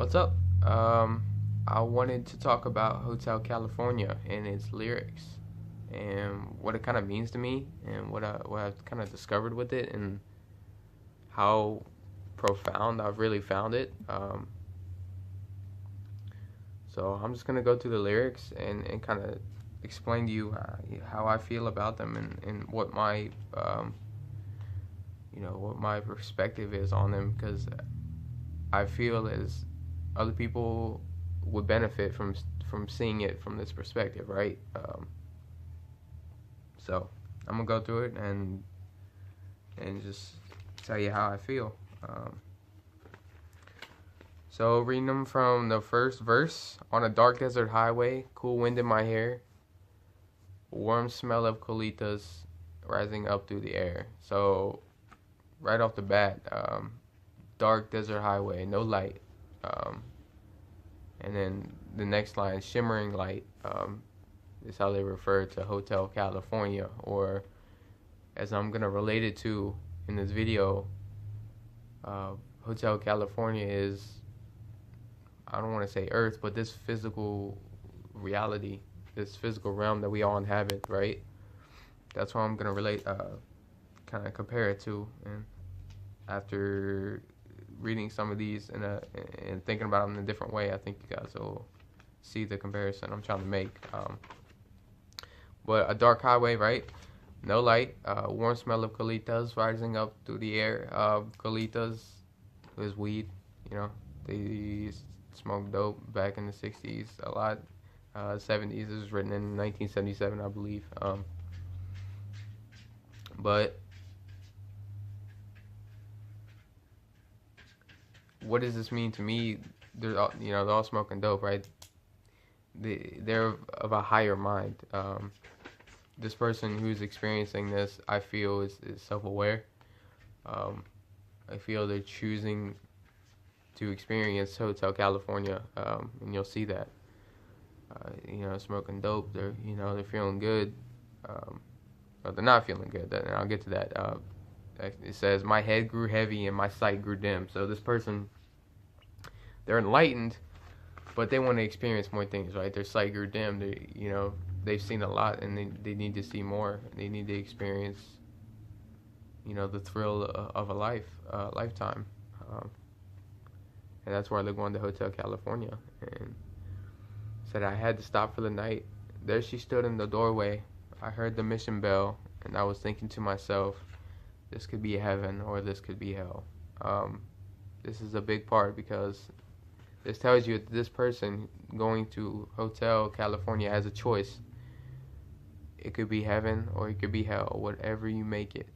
What's up? I wanted to talk about Hotel California and its lyrics and what it kind of means to me and what I've kind of discovered with it and how profound I've really found it. So I'm just gonna go through the lyrics and kind of explain to you how I feel about them and what my what my perspective is on them because I feel as other people would benefit from seeing it from this perspective, right? So I'm gonna go through it and just tell you how I feel. So reading them from the first verse: on a dark desert highway, cool wind in my hair, warm smell of colitas rising up through the air. So right off the bat, dark desert highway, no light. Um, and then the next line, shimmering light, is how they refer to Hotel California, or as I'm gonna relate it to in this video, Hotel California is, I don't want to say Earth, but this physical reality, this physical realm that we all inhabit, right? That's what I'm gonna relate, kind of compare it to, and after reading some of these and thinking about them in a different way, I think you guys will see the comparison I'm trying to make. But a dark highway, right? No light, warm smell of colitas rising up through the air. Colitas is weed, they smoked dope back in the 60s a lot. 70s, this was written in 1977, I believe. But what does this mean to me? They're all, they're all smoking dope, right? They're of a higher mind. This person who's experiencing this, I feel, is self-aware. I feel they're choosing to experience Hotel California, and you'll see that. Smoking dope, they're feeling good. But they're not feeling good, and I'll get to that. It says, my head grew heavy and my sight grew dim. So this person, they're enlightened, but they want to experience more things, right? Their sight grew dim. They've seen a lot, and they need to see more. They need to experience, the thrill of a lifetime. And that's why they're going to Hotel California. And said, I had to stop for the night. There she stood in the doorway. I heard the mission bell, and I was thinking to myself, this could be heaven or this could be hell. This is a big part because this tells you that this person going to Hotel California has a choice. It could be heaven or it could be hell, whatever you make it.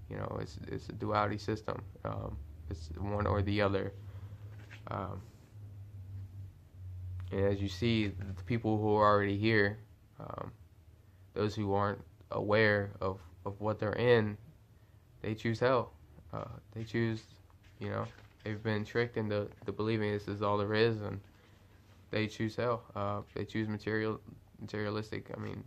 It's a duality system. It's one or the other. And as you see, the people who are already here, those who aren't aware of what they're in, they choose hell. They choose, they've been tricked into believing this is all there is, and they choose hell. They choose materialistic. I mean,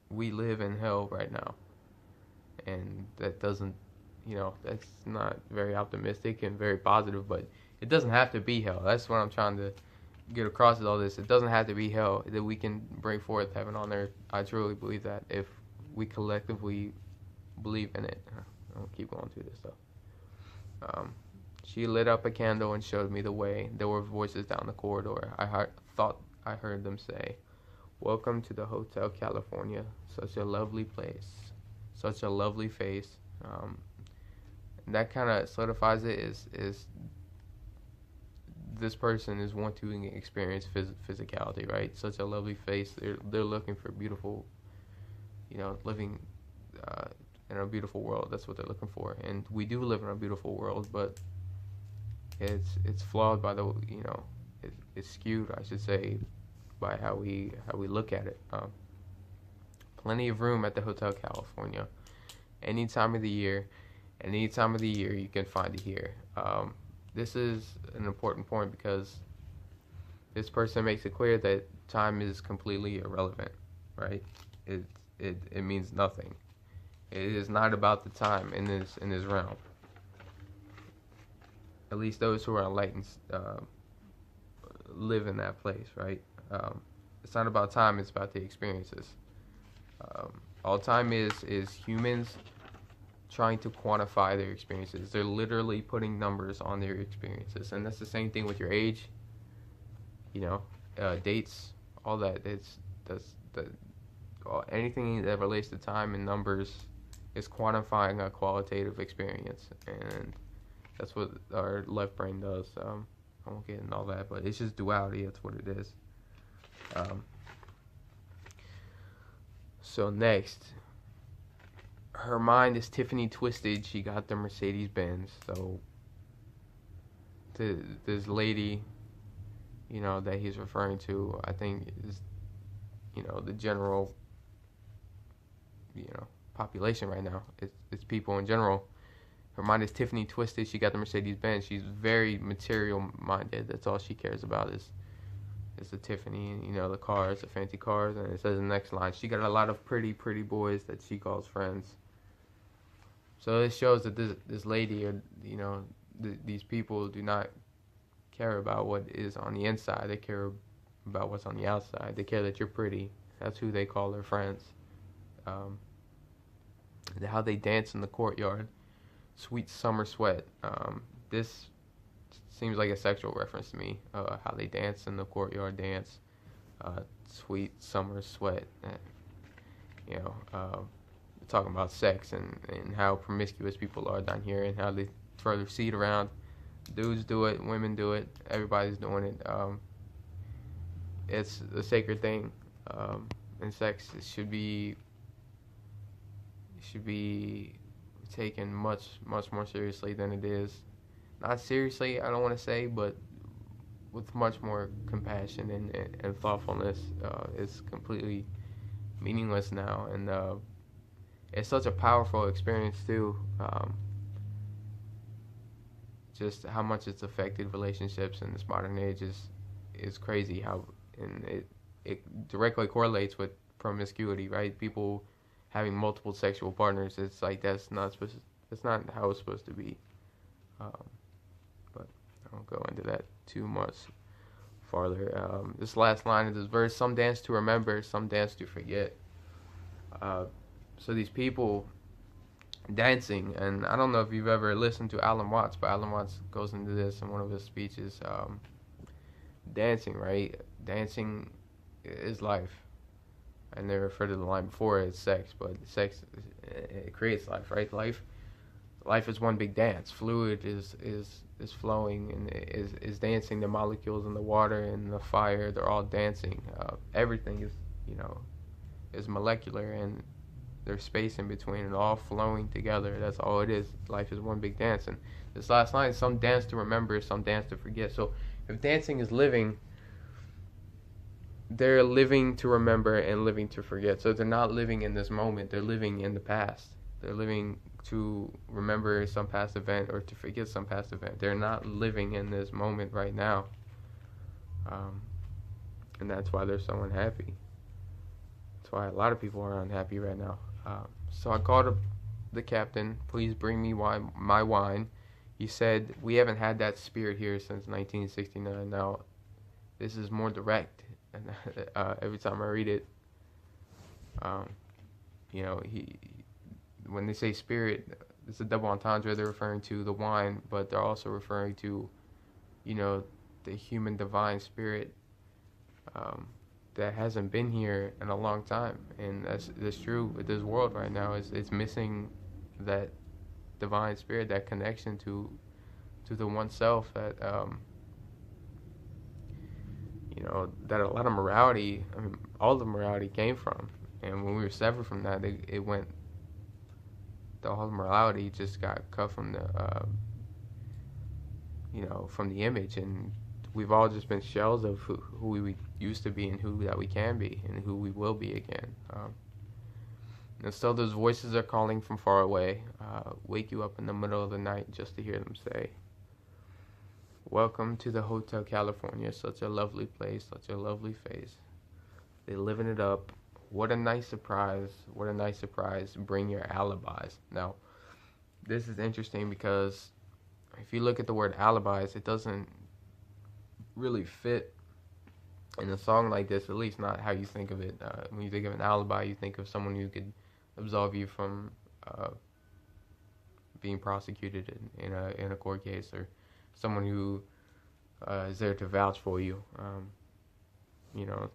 we live in hell right now, and that doesn't, that's not very optimistic and very positive, but it doesn't have to be hell. That's what I'm trying to get across with all this. It doesn't have to be hell, that we can bring forth heaven on earth. I truly believe that if we collectively believe in it. I'll keep going through this stuff. She lit up a candle and showed me the way. There were voices down the corridor. I thought I heard them say, welcome to the Hotel California. Such a lovely place. Such a lovely face. And that kind of solidifies it is this person is wanting to experience physicality, right? Such a lovely face. They're looking for beautiful, living in a beautiful world. That's what they're looking for, and we do live in a beautiful world, but it's flawed by the it's skewed, I should say, by how we look at it. Plenty of room at the Hotel California, any time of the year, and any time of the year you can find it here. This is an important point because this person makes it clear that time is completely irrelevant, right? It means nothing. It is not about the time in this realm. at least those who are enlightened, live in that place, right? It's not about time; it's about the experiences. All time is humans trying to quantify their experiences. They're literally putting numbers on their experiences, and that's the same thing with your age. You know, dates, all that. Anything that relates to time and numbers is quantifying a qualitative experience, and that's what our left brain does. I won't get into all that, but it's just duality. That's what it is. So next, her mind is Tiffany twisted. She got the Mercedes Benz. So this lady, you know, that he's referring to, I think is, you know, the general, you know, population right now. It's people in general. Her mind is Tiffany twisted. She got the Mercedes Benz. She's very material minded. That's all she cares about is the Tiffany, and, you know, the cars, the fancy cars. And it says in the next line, she got a lot of pretty boys that she calls friends. So it shows that this lady, or, you know, these people do not care about what is on the inside. They care about what's on the outside. They care that you're pretty. That's who they call their friends. How they dance in the courtyard. Sweet summer sweat. This seems like a sexual reference to me. How they dance in the courtyard dance. Sweet summer sweat. You know, talking about sex and how promiscuous people are down here and how they throw their seed around. Dudes do it, women do it, everybody's doing it. It's a sacred thing, and sex should be taken much more seriously than it is. Not seriously, I don't want to say, but with much more compassion and thoughtfulness. It's completely meaningless now, and it's such a powerful experience too. Just how much it's affected relationships in this modern age is crazy. How, and it directly correlates with promiscuity, right? People having multiple sexual partners. It's like that's not how it's supposed to be. But I won't go into that too much farther. This last line of this verse: some dance to remember, some dance to forget. So these people dancing, and I don't know if you've ever listened to Alan Watts, but Alan Watts goes into this in one of his speeches. Dancing, right? Dancing is life. I never referred to the line before as sex, but sex, it creates life, right? Life is one big dance. Fluid is flowing and is dancing. The molecules in the water and the fire, they're all dancing. Everything is, you know, is molecular, and there's space in between and all flowing together. That's all it is. Life is one big dance. And this last line, some dance to remember, some dance to forget. So if dancing is living, they're living to remember and living to forget. So they're not living in this moment. They're living in the past. They're living to remember some past event or to forget some past event. They're not living in this moment right now. And that's why they're so unhappy. That's why a lot of people are unhappy right now. So I called up the captain. Please bring me my wine. He said, we haven't had that spirit here since 1969. Now, this is more direct. And every time I read it, you know, when they say spirit, it's a double entendre. They're referring to the wine, but they're also referring to, you know, the human divine spirit that hasn't been here in a long time. And that's true with this world right now. It's missing that divine spirit, that connection to the oneself that you know, that a lot of morality, I mean, all the morality came from. And when we were severed from that, the whole morality just got cut from the, you know, from the image. And we've all just been shells of who we used to be and who that we can be and who we will be again. And still those voices are calling from far away, wake you up in the middle of the night just to hear them say, welcome to the Hotel California, such a lovely place, such a lovely face. They living it up. What a nice surprise. What a nice surprise. Bring your alibis. Now, this is interesting because if you look at the word alibis, it doesn't really fit in a song like this, at least not how you think of it. When you think of an alibi, you think of someone who could absolve you from being prosecuted in a court case, or someone who is there to vouch for you, you know,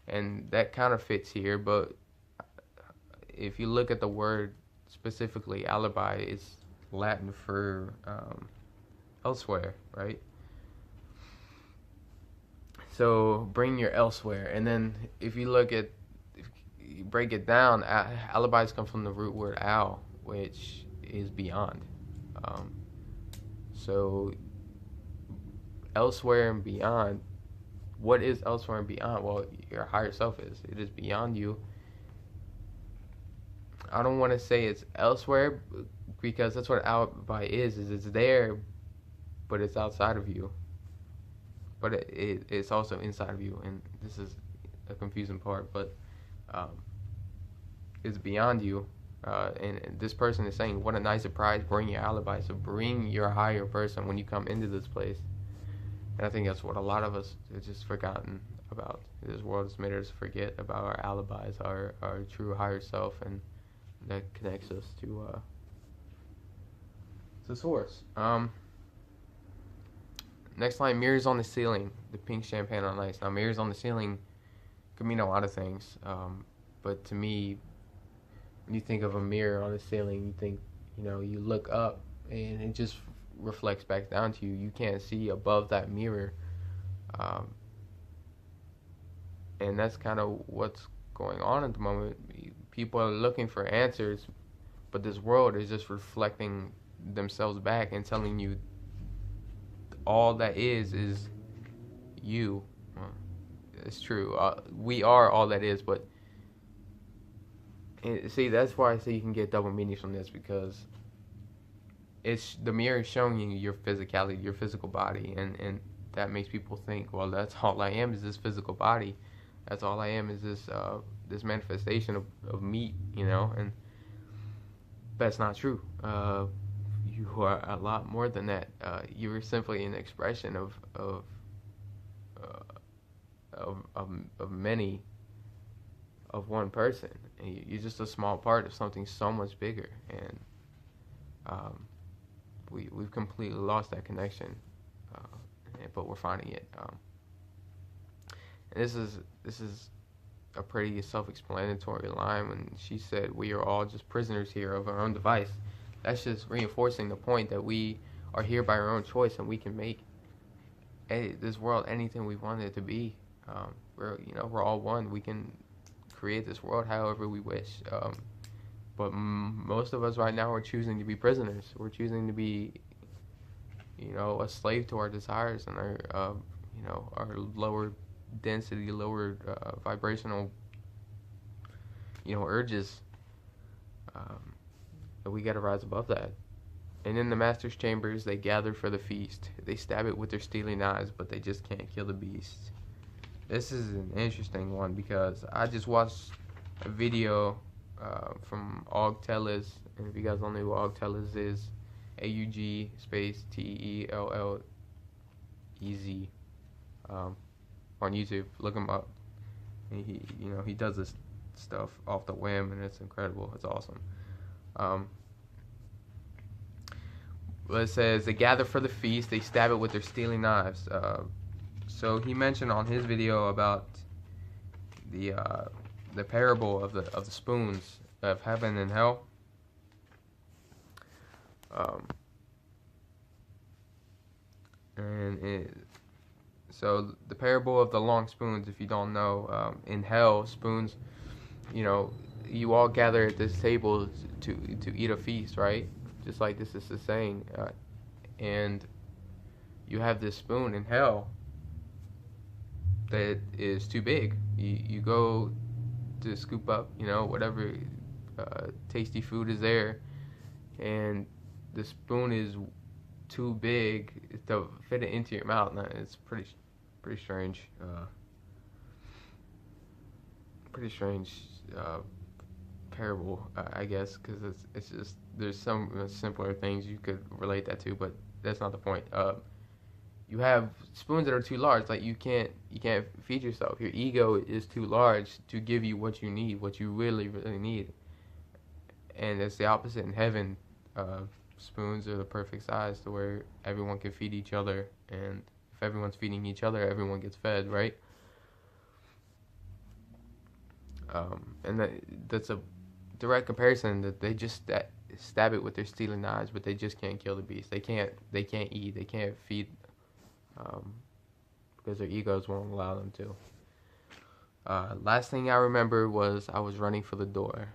and that kind of fits here. But if you look at the word specifically, alibi is Latin for elsewhere, right? So bring your elsewhere, and then if you break it down, alibis come from the root word al, which is beyond. So elsewhere and beyond. What is elsewhere and beyond? Well, your higher self is. It is beyond you. I don't want to say it's elsewhere, because that's what alibi is it's there, but it's outside of you. But it's also inside of you, and this is a confusing part, but it's beyond you. And this person is saying, what a nice surprise, bring your alibi. So bring your higher person when you come into this place. And I think that's what a lot of us have just forgotten about. This world has made us forget about our alibis, our true higher self, and that connects us to source. Next line, mirrors on the ceiling, the pink champagne on ice. Now, mirrors on the ceiling could mean a lot of things, but to me, when you think of a mirror on the ceiling, you think, you look up and it just reflects back down to you. You can't see above that mirror, and that's kind of what's going on at the moment. People are looking for answers, but this world is just reflecting themselves back and telling you all that is you. It's true. We are all that is, but see, that's why I say you can get double meanings from this, because it's the mirror is showing you your physicality, your physical body, and that makes people think, well, that's all I am is this physical body. That's all I am is this manifestation of meat, and that's not true. You are a lot more than that. You are simply an expression of many, of one person. And you're just a small part of something so much bigger, and we've completely lost that connection, but we're finding it. And this is a pretty self-explanatory line when she said, "We are all just prisoners here of our own device." That's just reinforcing the point that we are here by our own choice, and we can make this world anything we want it to be. We're all one. We can create this world however we wish. But most of us right now are choosing to be prisoners. We're choosing to be, a slave to our desires and our lower density, lower vibrational, urges. But we got to rise above that. And in the master's chambers, they gather for the feast. They stab it with their steely knives, but they just can't kill the beast. This is an interesting one, because I just watched a video from Og Tellez, and if you guys don't know who Og Tellez is, AUG space TELLEZ, on YouTube. Look him up. And he does this stuff off the whim, and it's incredible. It's awesome. Well, it says, they gather for the feast, they stab it with their steely knives. So he mentioned on his video about the parable of the spoons of heaven and hell. So the parable of the long spoons, if you don't know, in hell, spoons, you all gather at this table to eat a feast, right? Just like this is saying, and you have this spoon in hell that is too big. You go to scoop up, whatever tasty food is there, and the spoon is too big to fit it into your mouth. Now, it's pretty strange. Pretty strange parable, I guess, because it's just, there's some simpler things you could relate that to, but that's not the point. You have spoons that are too large. Like you can't feed yourself. Your ego is too large to give you what you need, what you really need. And it's the opposite in heaven. Spoons are the perfect size to where everyone can feed each other, and if everyone's feeding each other, everyone gets fed, right? And that's a direct comparison that they just stab it with their stealing knives, but they just can't kill the beast. They can't eat. They can't feed, because their egos won't allow them to. Last thing I remember was I was running for the door.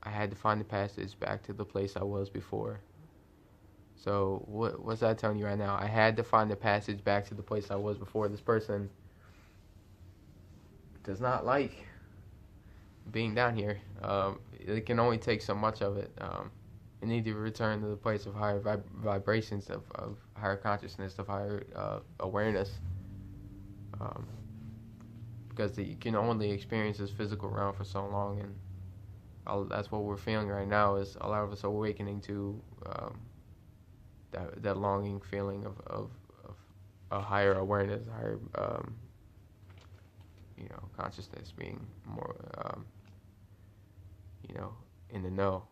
I had to find the passage back to the place I was before. So what's that telling you right now? I had to find the passage back to the place I was before. This person does not like being down here. It can only take so much of it. You need to return to the place of higher vibrations, of higher consciousness, of higher awareness. Because you can only experience this physical realm for so long, and that's what we're feeling right now, is a lot of us are awakening to that longing feeling of a higher awareness, higher consciousness, being more in the know.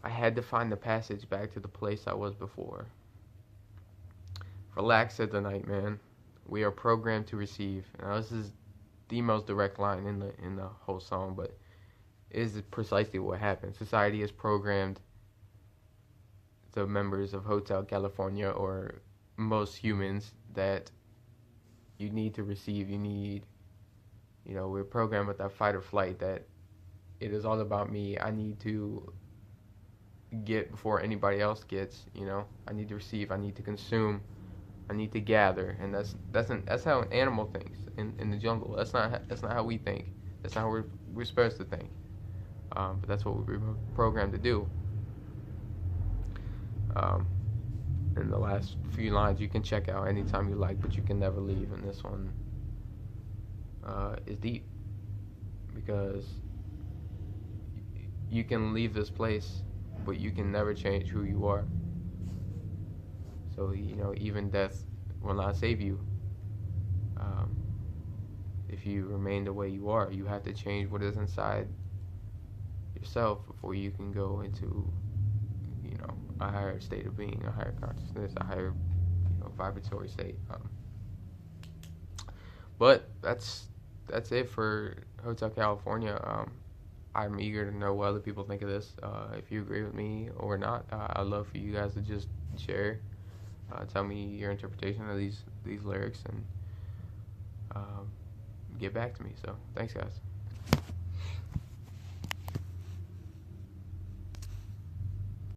I had to find the passage back to the place I was before. Relax, said the night man. We are programmed to receive. Now this is the most direct line in the whole song, but it is precisely what happened. Society has programmed the members of Hotel California, or most humans, that you need to receive. You need, we're programmed with that fight or flight, that it is all about me. I need to get before anybody else gets. I need to receive. I need to consume. I need to gather, and that's how an animal thinks in the jungle. That's not how we think. That's not how we're supposed to think. But that's what we're programmed to do. In the last few lines, you can check out anytime you like, but you can never leave. And this one is deep, because you can leave this place, but you can never change who you are. So, even death will not save you. If you remain the way you are, you have to change what is inside yourself before you can go into, a higher state of being, a higher consciousness, a higher, vibratory state. But that's it for Hotel California. I'm eager to know what other people think of this. If you agree with me or not, I'd love for you guys to just share. Tell me your interpretation of these lyrics, and get back to me. So thanks, guys.